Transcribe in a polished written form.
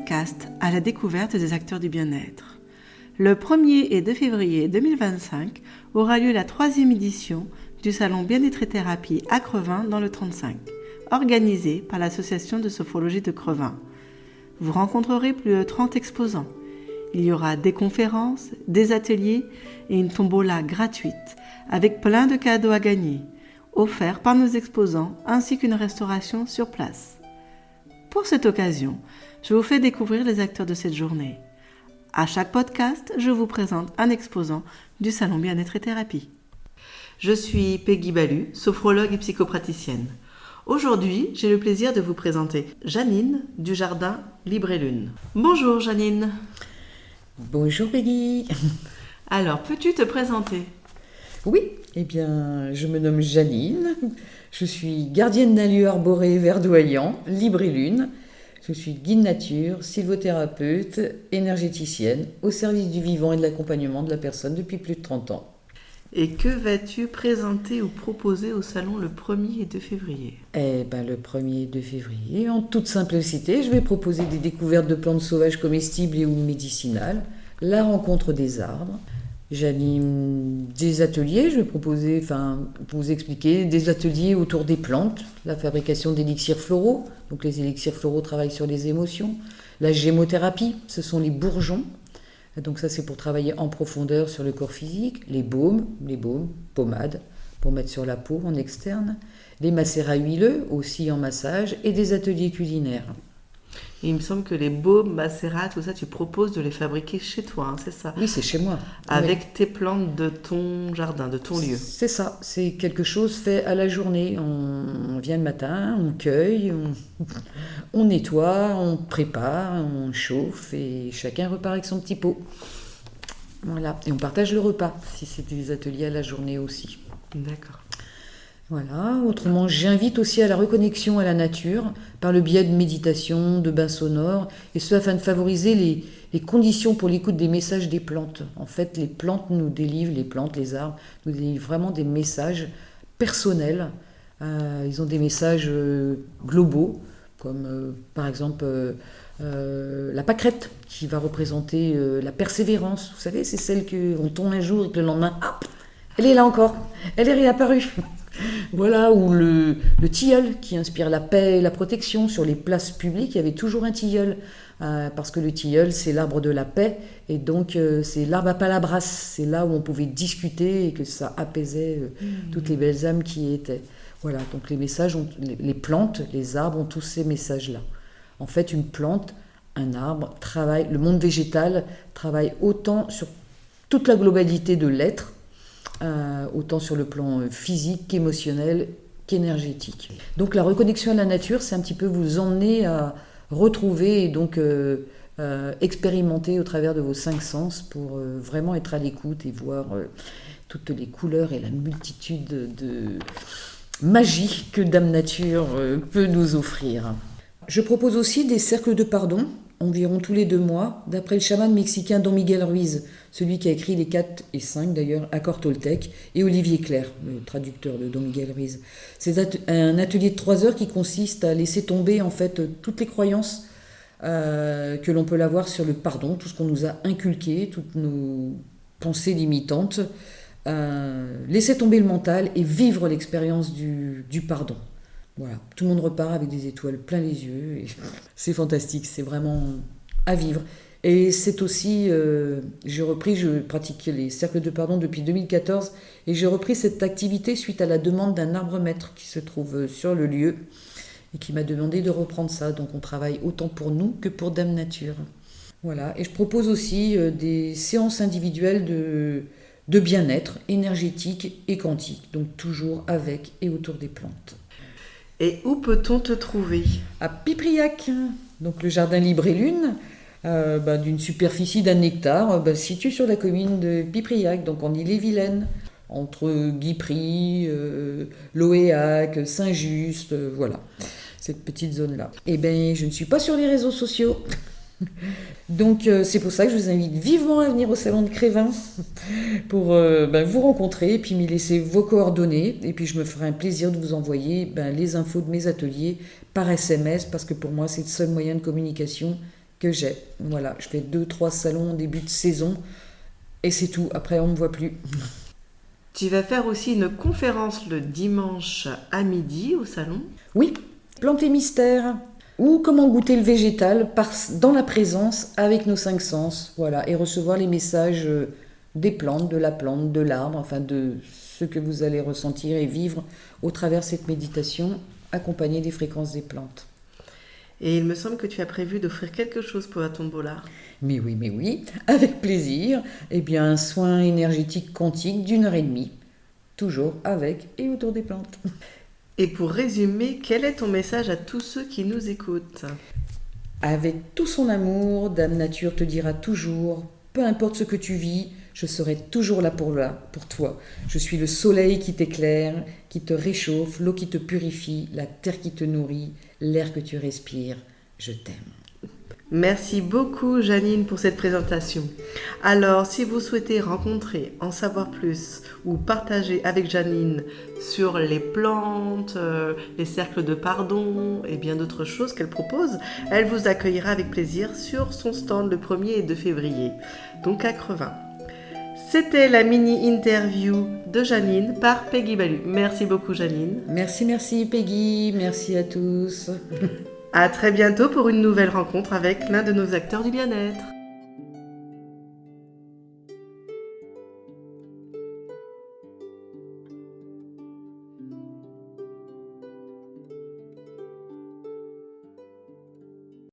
podcast à la découverte des acteurs du bien-être. Le 1er et 2 février 2025 aura lieu la 3e édition du salon Bien-être et Thérapie à Crevin dans le 35, organisé par l'association de sophrologie de Crevin. Vous rencontrerez plus de 30 exposants. Il y aura des conférences, des ateliers et une tombola gratuite avec plein de cadeaux à gagner, offerts par nos exposants ainsi qu'une restauration sur place. Pour cette occasion, je vous fais découvrir les acteurs de cette journée. À chaque podcast, je vous présente un exposant du salon Bien-être et Thérapie. Je suis Peggy Balu, sophrologue et psychopraticienne. Aujourd'hui, j'ai le plaisir de vous présenter Janine du jardin Libre et Lune. Bonjour Janine. Bonjour Peggy. Alors, peux-tu te présenter ? Oui, je me nomme Janine. Je suis gardienne d'un lieu arboré verdoyant, Libre et Lune. Je suis guide nature, sylvothérapeute, énergéticienne, au service du vivant et de l'accompagnement de la personne depuis plus de 30 ans. Et que vas-tu présenter ou proposer au salon le 1er et 2 février ? Le 1er et 2 février, en toute simplicité, je vais proposer des découvertes de plantes sauvages comestibles et ou médicinales, la rencontre des arbres. J'anime des ateliers, je vais proposer, pour vous expliquer, des ateliers autour des plantes, la fabrication d'élixirs floraux, donc les élixirs floraux travaillent sur les émotions, la gémothérapie, ce sont les bourgeons, donc ça c'est pour travailler en profondeur sur le corps physique, les baumes, pommades, pour mettre sur la peau en externe, les macérats huileux, aussi en massage, et des ateliers culinaires. Et il me semble que les baumes, macérats, tout ça, tu proposes de les fabriquer chez toi, c'est ça ? Oui, c'est chez moi. Avec tes plantes de ton jardin, de ton lieu. C'est ça, c'est quelque chose fait à la journée. On vient le matin, on cueille, on nettoie, on prépare, on chauffe et chacun repart avec son petit pot. Voilà, et on partage le repas, si c'est des ateliers à la journée aussi. D'accord. Voilà, autrement, j'invite aussi à la reconnexion à la nature par le biais de méditation, de bains sonores, et ce afin de favoriser les conditions pour l'écoute des messages des plantes. En fait, les plantes nous délivrent, les arbres nous délivrent vraiment des messages personnels. Ils ont des messages globaux, comme par exemple la pâquerette qui va représenter la persévérance. Vous savez, c'est celle qu'on tombe un jour et que le lendemain, hop, elle est là encore, elle est réapparue. Voilà, ou le tilleul qui inspire la paix et la protection. Sur les places publiques, il y avait toujours un tilleul, parce que le tilleul, c'est l'arbre de la paix, et donc c'est l'arbre à palabras, c'est là où on pouvait discuter et que ça apaisait toutes les belles âmes qui y étaient. Voilà, donc les messages, les plantes, les arbres ont tous ces messages-là. En fait, une plante, un arbre, le monde végétal travaille autant sur toute la globalité de l'être, autant sur le plan physique qu'émotionnel qu'énergétique. Donc la reconnexion à la nature, c'est un petit peu vous emmener à retrouver et donc expérimenter au travers de vos 5 sens pour vraiment être à l'écoute et voir toutes les couleurs et la multitude de magie que Dame Nature peut nous offrir. Je propose aussi des cercles de pardon, environ tous les 2 mois, d'après le chaman mexicain Don Miguel Ruiz, celui qui a écrit les 4 et 5 d'ailleurs, accords Toltec, et Olivier Clerc, le traducteur de Don Miguel Ruiz. C'est un atelier de 3 heures qui consiste à laisser tomber en fait toutes les croyances que l'on peut avoir sur le pardon, tout ce qu'on nous a inculqué, toutes nos pensées limitantes, laisser tomber le mental et vivre l'expérience du pardon. Voilà, tout le monde repart avec des étoiles plein les yeux. Et c'est fantastique, c'est vraiment à vivre. Et c'est aussi, je pratique les cercles de pardon depuis 2014 et j'ai repris cette activité suite à la demande d'un arbre-maître qui se trouve sur le lieu et qui m'a demandé de reprendre ça. Donc on travaille autant pour nous que pour Dame Nature. Voilà, et je propose aussi des séances individuelles de bien-être énergétique et quantique, donc toujours avec et autour des plantes. Et où peut-on te trouver ? À Pipriac, donc le jardin Libre et Lune, d'une superficie d'1 hectare, situé sur la commune de Pipriac, donc en Ille-et-Vilaine, entre Guipry, Loéac, Saint-Just, voilà, cette petite zone-là. Je ne suis pas sur les réseaux sociaux. Donc c'est pour ça que je vous invite vivement à venir au salon de Crevin pour vous rencontrer et puis me laisser vos coordonnées et puis je me ferai un plaisir de vous envoyer les infos de mes ateliers par SMS parce que pour moi c'est le seul moyen de communication que j'ai. Voilà, je fais 2-3 salons au début de saison et c'est tout. Après, on ne me voit plus. Tu vas faire aussi une conférence le dimanche à midi au salon. Oui, plantes et mystères. Ou comment goûter le végétal dans la présence avec nos 5 sens. Voilà, et recevoir les messages des plantes, de la plante, de l'arbre, enfin de ce que vous allez ressentir et vivre au travers de cette méditation accompagnée des fréquences des plantes. Et il me semble que tu as prévu d'offrir quelque chose pour la tombola. Mais oui, avec plaisir. Eh bien, un soin énergétique quantique d'1h30. Toujours avec et autour des plantes. Et pour résumer, quel est ton message à tous ceux qui nous écoutent ? Avec tout son amour, Dame Nature te dira toujours, peu importe ce que tu vis, je serai toujours là pour toi. Je suis le soleil qui t'éclaire, qui te réchauffe, l'eau qui te purifie, la terre qui te nourrit, l'air que tu respires. Je t'aime. Merci beaucoup Janine pour cette présentation. Alors, si vous souhaitez rencontrer, en savoir plus ou partager avec Janine sur les plantes, les cercles de pardon et bien d'autres choses qu'elle propose, elle vous accueillera avec plaisir sur son stand le 1er et 2 février, donc à Crevin. C'était la mini-interview de Janine par Peggy Balu. Merci beaucoup Janine. Merci Peggy, merci à tous. À très bientôt pour une nouvelle rencontre avec l'un de nos acteurs du bien-être.